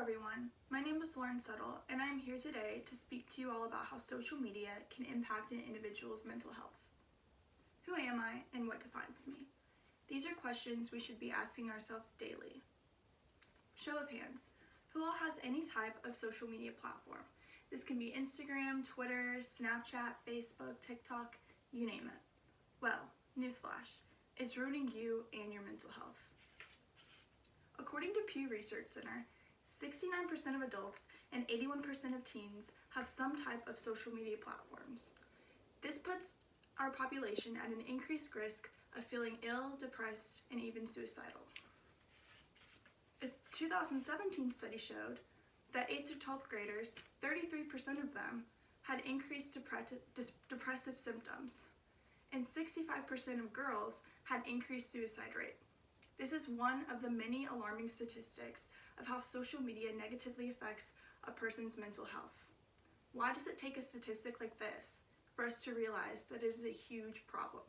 everyone, my name is Lauren Settle, and I am here today to speak to you all about how social media can impact an individual's mental health. Who am I and what defines me? These are questions we should be asking ourselves daily. Show of hands, who all has any type of social media platform? This can be Instagram, Twitter, Snapchat, Facebook, TikTok, you name it. Well, newsflash, it's ruining you and your mental health. According to Pew Research Center, 69% of adults and 81% of teens have some type of social media platforms. This puts our population at an increased risk of feeling ill, depressed, and even suicidal. A 2017 study showed that 8th through 12th graders, 33% of them had increased depressive symptoms, and 65% of girls had increased suicide rate. This is one of the many alarming statistics of how social media negatively affects a person's mental health. Why does it take a statistic like this for us to realize that it is a huge problem?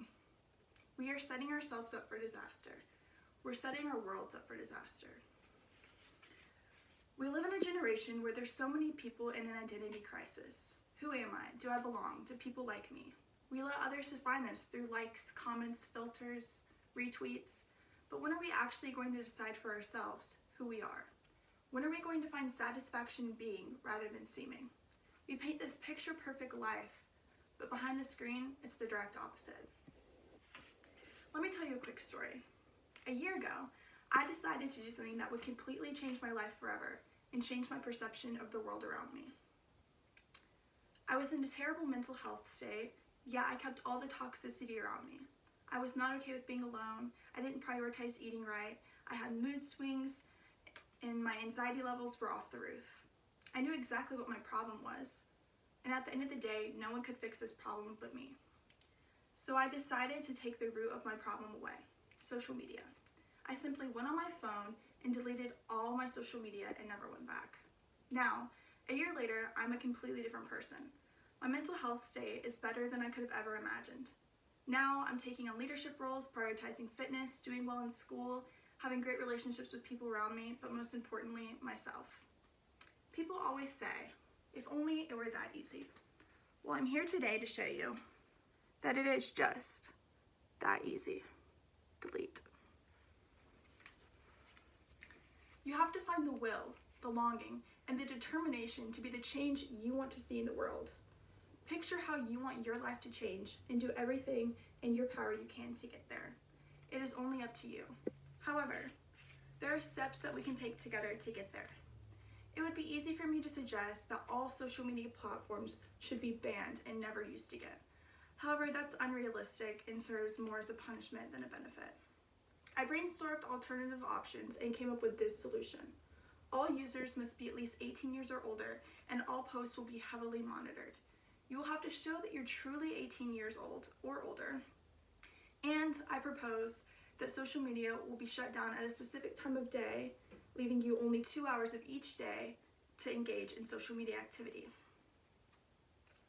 We are setting ourselves up for disaster. We're setting our worlds up for disaster. We live in a generation where there's so many people in an identity crisis. Who am I? Do I belong? Do people like me? We let others define us through likes, comments, filters, retweets. But when are we actually going to decide for ourselves who we are? When are we going to find satisfaction in being rather than seeming? We paint this picture-perfect life, but behind the screen, it's the direct opposite. Let me tell you a quick story. A year ago, I decided to do something that would completely change my life forever and change my perception of the world around me. I was in a terrible mental health state, yet I kept all the toxicity around me. I was not okay with being alone. I didn't prioritize eating right. I had mood swings, and my anxiety levels were off the roof. I knew exactly what my problem was, and at the end of the day, no one could fix this problem but me. So I decided to take the root of my problem away, social media. I simply went on my phone and deleted all my social media and never went back. Now, a year later, I'm a completely different person. My mental health state is better than I could have ever imagined. Now I'm taking on leadership roles, prioritizing fitness, doing well in school, having great relationships with people around me, but most importantly, myself. People always say, if only it were that easy. Well, I'm here today to show you that it is just that easy. Delete. You have to find the will, the longing, and the determination to be the change you want to see in the world. Picture how you want your life to change and do everything in your power you can to get there. It is only up to you. However, there are steps that we can take together to get there. It would be easy for me to suggest that all social media platforms should be banned and never used again. However, that's unrealistic and serves more as a punishment than a benefit. I brainstormed alternative options and came up with this solution. All users must be at least 18 years or older, and all posts will be heavily monitored. You will have to show that you're truly 18 years old or older. And I propose that social media will be shut down at a specific time of day, leaving you only 2 hours of each day to engage in social media activity.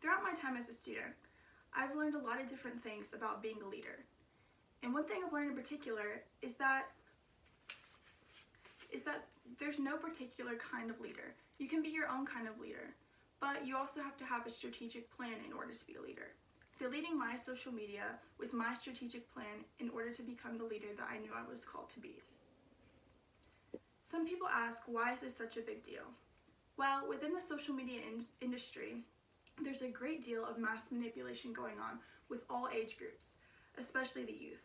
Throughout my time as a student, I've learned a lot of different things about being a leader. And one thing I've learned in particular is that there's no particular kind of leader. You can be your own kind of leader, but you also have to have a strategic plan in order to be a leader. Deleting my social media was my strategic plan in order to become the leader that I knew I was called to be. Some people ask, why is this such a big deal? Well, within the social media industry, there's a great deal of mass manipulation going on with all age groups, especially the youth.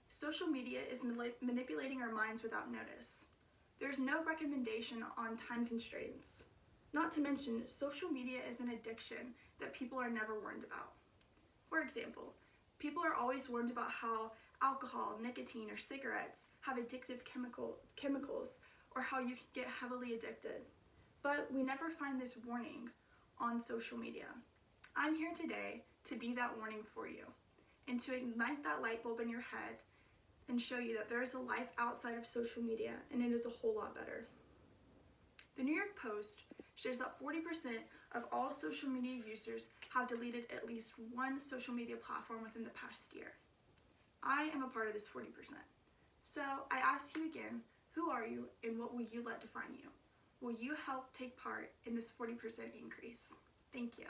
Social media is manipulating our minds without notice. There's no recommendation on time constraints. Not to mention, social media is an addiction that people are never warned about. For example, people are always warned about how alcohol, nicotine, or cigarettes have addictive chemicals, or how you can get heavily addicted. But we never find this warning on social media. I'm here today to be that warning for you, and to ignite that light bulb in your head and show you that there is a life outside of social media, and it is a whole lot better. The New York Post shows that 40% of all social media users have deleted at least one social media platform within the past year. I am a part of this 40%. So I ask you again, who are you and what will you let define you? Will you help take part in this 40% increase? Thank you.